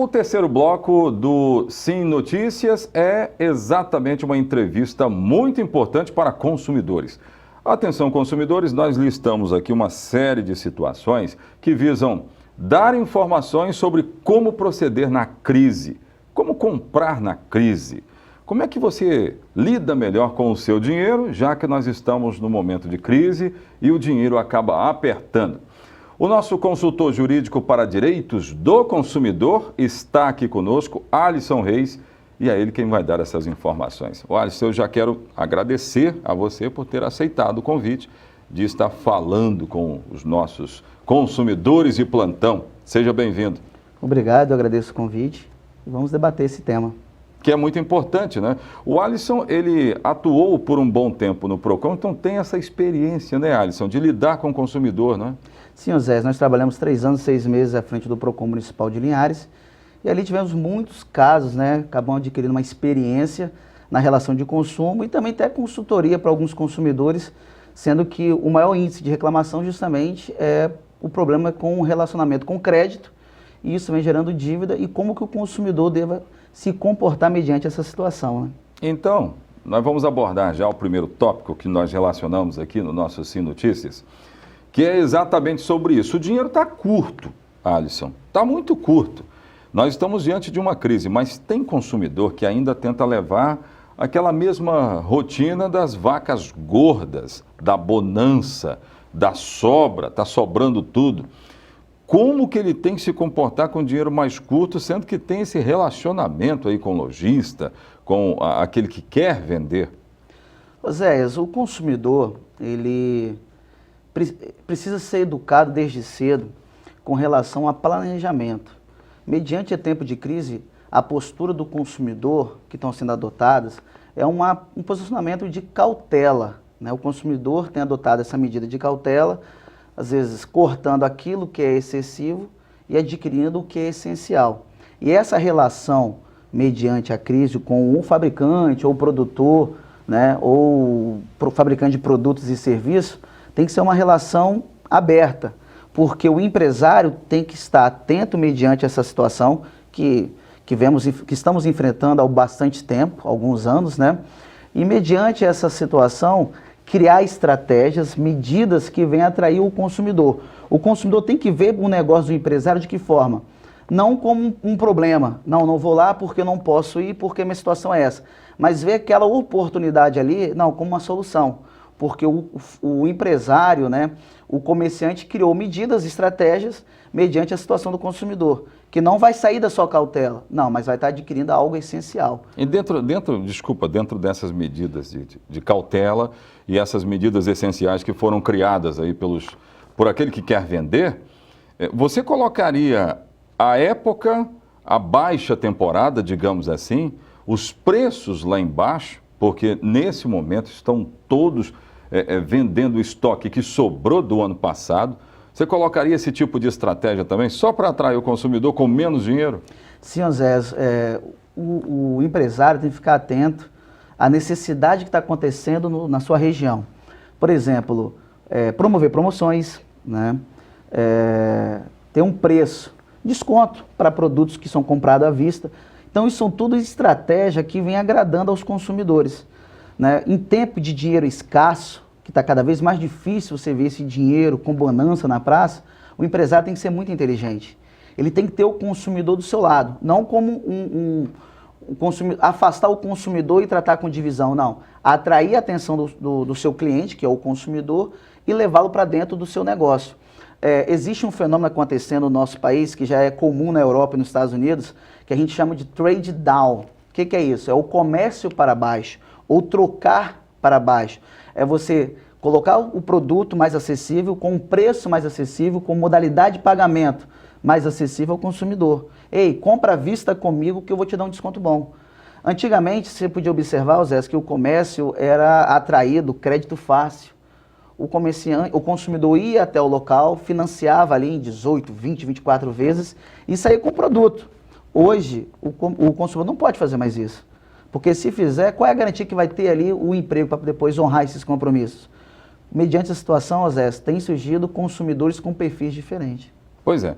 O terceiro bloco do Sim Notícias é exatamente uma entrevista muito importante para consumidores. Atenção, consumidores, nós listamos aqui uma série de situações que visam dar informações sobre como proceder na crise, como comprar na crise. Como é que você lida melhor com o seu dinheiro, já que nós estamos no momento de crise e o dinheiro acaba apertando? O nosso consultor jurídico para direitos do consumidor está aqui conosco, Alisson Reis, e é ele quem vai dar essas informações. Alisson, eu já quero agradecer a você por ter aceitado o convite de estar falando com os nossos consumidores de plantão. Seja bem-vindo. Obrigado, eu agradeço o convite e vamos debater esse tema. Que é muito importante, né? O Alisson, ele atuou por um bom tempo no PROCON, então tem essa experiência, né, Alisson, de lidar com o consumidor, né? Sim, Zé, nós trabalhamos 3 anos, 6 meses à frente do PROCON Municipal de Linhares e ali tivemos muitos casos, né? Acabamos adquirindo uma experiência na relação de consumo e também até consultoria para alguns consumidores, sendo que o maior índice de reclamação justamente é o problema com o relacionamento com crédito, e isso vem gerando dívida e como que o consumidor deva se comportar mediante essa situação, né? Então, nós vamos abordar já o primeiro tópico que nós relacionamos aqui no nosso Sim Notícias, que é exatamente sobre isso. O dinheiro está curto, Alisson, está muito curto. Nós estamos diante de uma crise, mas tem consumidor que ainda tenta levar aquela mesma rotina das vacas gordas, da bonança, da sobra, está sobrando tudo. Como que ele tem que se comportar com dinheiro mais curto, sendo que tem esse relacionamento aí com o lojista, com aquele que quer vender? Oséias, o consumidor, ele precisa ser educado desde cedo com relação a planejamento. Mediante o tempo de crise, a postura do consumidor que estão sendo adotadas é um posicionamento de cautela, né? O consumidor tem adotado essa medida de cautela, às vezes cortando aquilo que é excessivo e adquirindo o que é essencial. E essa relação, mediante a crise, com o fabricante ou o produtor, né, ou fabricante de produtos e serviços, tem que ser uma relação aberta, porque o empresário tem que estar atento mediante essa situação que estamos enfrentando há bastante tempo, alguns anos, né? E mediante essa situação, criar estratégias, medidas que venham atrair o consumidor. O consumidor tem que ver o negócio do empresário de que forma? Não como um problema. Não vou lá porque eu não posso ir, porque minha situação é essa. Mas ver aquela oportunidade ali, não, como uma solução. Porque o empresário, né, o comerciante criou medidas, estratégias, mediante a situação do consumidor, que não vai sair da sua cautela, não, mas vai estar adquirindo algo essencial. E dentro dessas medidas de cautela e essas medidas essenciais que foram criadas aí por aquele que quer vender, você colocaria a época, a baixa temporada, digamos assim, os preços lá embaixo, porque nesse momento estão todos vendendo o estoque que sobrou do ano passado. Você colocaria esse tipo de estratégia também, só para atrair o consumidor com menos dinheiro? Sim, Zé, o empresário tem que ficar atento à necessidade que está acontecendo na sua região. Por exemplo, promover promoções, né? Ter um preço, desconto para produtos que são comprados à vista. Então, isso são tudo estratégia que vem agradando aos consumidores, né? Em tempo de dinheiro escasso, que está cada vez mais difícil você ver esse dinheiro com bonança na praça, o empresário tem que ser muito inteligente. Ele tem que ter o consumidor do seu lado, não como afastar o consumidor e tratar com divisão, não. Atrair a atenção do seu cliente, que é o consumidor, e levá-lo para dentro do seu negócio. Existe um fenômeno acontecendo no nosso país, que já é comum na Europa e nos Estados Unidos, que a gente chama de trade down. O que é isso? É o comércio para baixo, ou trocar para baixo. É você colocar o produto mais acessível, com um preço mais acessível, com modalidade de pagamento mais acessível ao consumidor. Ei, compra à vista comigo que eu vou te dar um desconto bom. Antigamente, você podia observar, Zé, que o comércio era atraído, crédito fácil. O consumidor ia até o local, financiava ali em 18, 20, 24 vezes e saía com o produto. Hoje, o consumidor não pode fazer mais isso. Porque se fizer, qual é a garantia que vai ter ali o emprego para depois honrar esses compromissos? Mediante a situação, Zé, tem surgido consumidores com perfis diferentes. Pois é.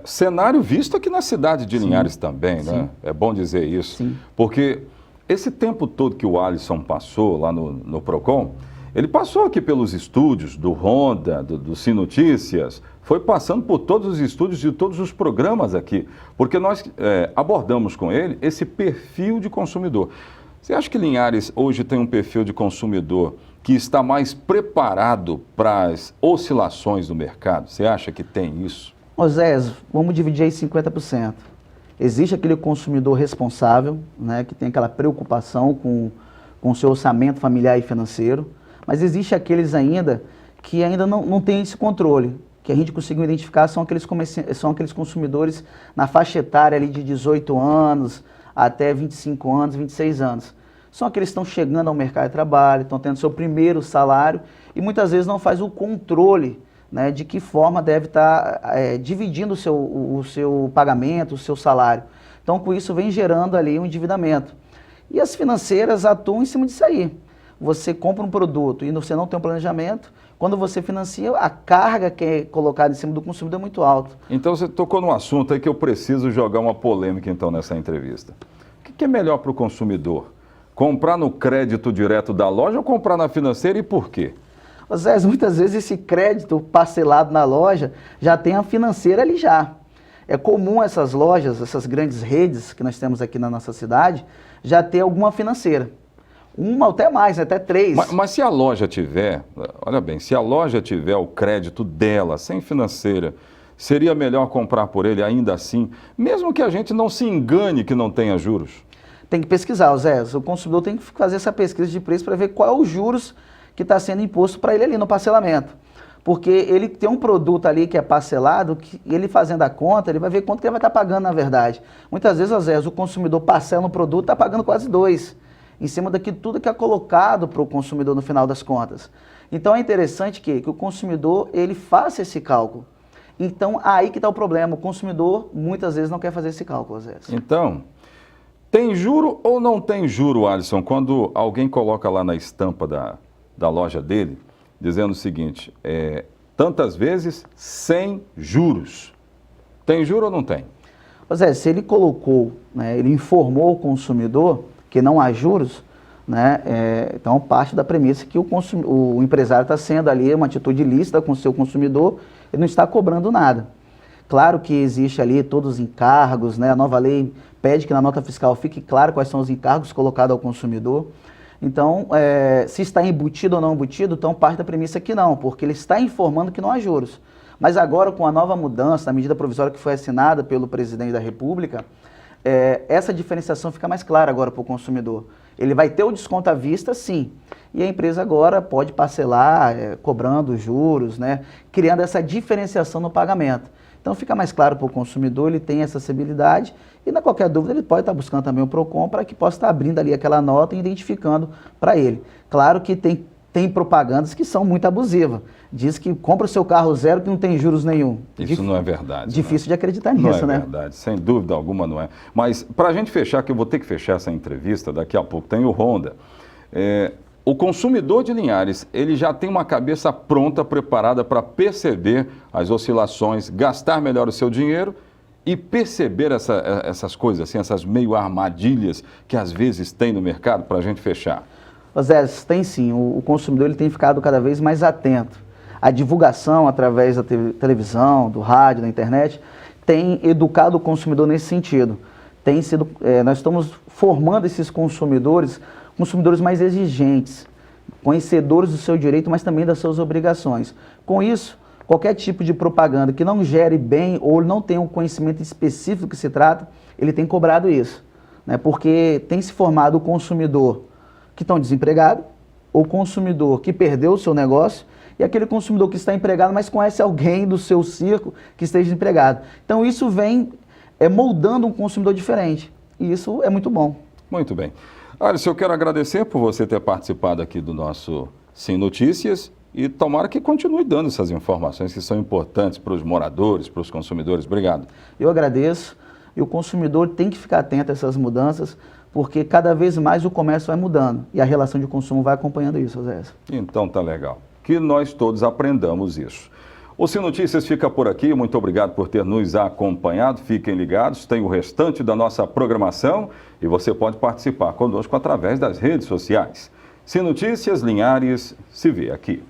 Cenário visto aqui na cidade de Linhares também, né? Sim. É bom dizer isso. Sim. Porque esse tempo todo que o Alisson passou lá no Procon, ele passou aqui pelos estúdios do Honda, do Sim Notícias, foi passando por todos os estúdios de todos os programas aqui, porque nós abordamos com ele esse perfil de consumidor. Você acha que Linhares hoje tem um perfil de consumidor que está mais preparado para as oscilações do mercado? Você acha que tem isso? Osés, vamos dividir aí 50%. Existe aquele consumidor responsável, né, que tem aquela preocupação com o seu orçamento familiar e financeiro, mas existe aqueles ainda que ainda não tem esse controle, que a gente conseguiu identificar, são aqueles consumidores na faixa etária ali de 18 anos até 25 anos, 26 anos. São aqueles que estão chegando ao mercado de trabalho, estão tendo seu primeiro salário e muitas vezes não faz o controle, né, de que forma deve estar dividindo o seu pagamento, o seu salário. Então, com isso, vem gerando ali um endividamento. E as financeiras atuam em cima disso aí. Você compra um produto e você não tem um planejamento, quando você financia, a carga que é colocada em cima do consumidor é muito alta. Então, você tocou num assunto aí que eu preciso jogar uma polêmica, então, nessa entrevista. O que é melhor para o consumidor? Comprar no crédito direto da loja ou comprar na financeira e por quê? Zé, muitas vezes esse crédito parcelado na loja já tem a financeira ali já. É comum essas lojas, essas grandes redes que nós temos aqui na nossa cidade, já ter alguma financeira. Uma até mais, até 3. Mas se a loja tiver, olha bem, se a loja tiver o crédito dela, sem financeira, seria melhor comprar por ele ainda assim, mesmo que a gente não se engane que não tenha juros? Tem que pesquisar, Zé. O consumidor tem que fazer essa pesquisa de preço para ver qual é os juros que está sendo imposto para ele ali no parcelamento. Porque ele tem um produto ali que é parcelado, que ele fazendo a conta, ele vai ver quanto que ele vai estar pagando na verdade. Muitas vezes, Zé, o consumidor parcela um produto e está pagando quase 2, em cima daquilo tudo que é colocado para o consumidor no final das contas. Então é interessante que o consumidor ele faça esse cálculo. Então aí que está o problema, o consumidor muitas vezes não quer fazer esse cálculo, Zé. Então, tem juro ou não tem juro, Alisson, quando alguém coloca lá na estampa da loja dele, dizendo o seguinte, tantas vezes sem juros. Tem juro ou não tem? Zé, se ele colocou, né, ele informou o consumidor que não há juros, né, então parte da premissa que o empresário está sendo ali uma atitude ilícita com o seu consumidor, ele não está cobrando nada. Claro que existe ali todos os encargos, né, a nova lei pede que na nota fiscal fique claro quais são os encargos colocados ao consumidor. Então, se está embutido ou não embutido, então parte da premissa que não, porque ele está informando que não há juros. Mas agora, com a nova mudança, a medida provisória que foi assinada pelo presidente da República, essa diferenciação fica mais clara agora para o consumidor. Ele vai ter o desconto à vista, sim, e a empresa agora pode parcelar, cobrando juros, né, criando essa diferenciação no pagamento. Então fica mais claro para o consumidor, ele tem essa acessibilidade e na qualquer dúvida ele pode estar buscando também o Procon para que possa estar abrindo ali aquela nota e identificando para ele. Claro que tem propagandas que são muito abusivas. Diz que compra o seu carro zero que não tem juros nenhum. Isso não é verdade. Difícil de acreditar nisso, né? Não é verdade, sem dúvida alguma não é. Mas para a gente fechar, que eu vou ter que fechar essa entrevista, daqui a pouco tem o Honda. O consumidor de Linhares, ele já tem uma cabeça pronta, preparada para perceber as oscilações, gastar melhor o seu dinheiro e perceber essas coisas, assim, essas meio armadilhas que às vezes tem no mercado, para a gente fechar. Zé, tem sim. O consumidor ele tem ficado cada vez mais atento. A divulgação através da televisão, do rádio, da internet, tem educado o consumidor nesse sentido. Nós estamos formando esses consumidores mais exigentes, conhecedores do seu direito, mas também das suas obrigações. Com isso, qualquer tipo de propaganda que não gere bem ou não tenha um conhecimento específico do que se trata, ele tem cobrado isso, né? Porque tem se formado o consumidor que está desempregado, o consumidor que perdeu o seu negócio e aquele consumidor que está empregado, mas conhece alguém do seu círculo que esteja desempregado. Então isso vem moldando um consumidor diferente e isso é muito bom. Muito bem. Alisson, eu quero agradecer por você ter participado aqui do nosso Sim Notícias e tomara que continue dando essas informações que são importantes para os moradores, para os consumidores. Obrigado. Eu agradeço e o consumidor tem que ficar atento a essas mudanças porque cada vez mais o comércio vai mudando e a relação de consumo vai acompanhando isso, Zé. Então tá legal. Que nós todos aprendamos isso. O Sim Notícias fica por aqui. Muito obrigado por ter nos acompanhado. Fiquem ligados, tem o restante da nossa programação e você pode participar conosco através das redes sociais. Sim Notícias Linhares se vê aqui.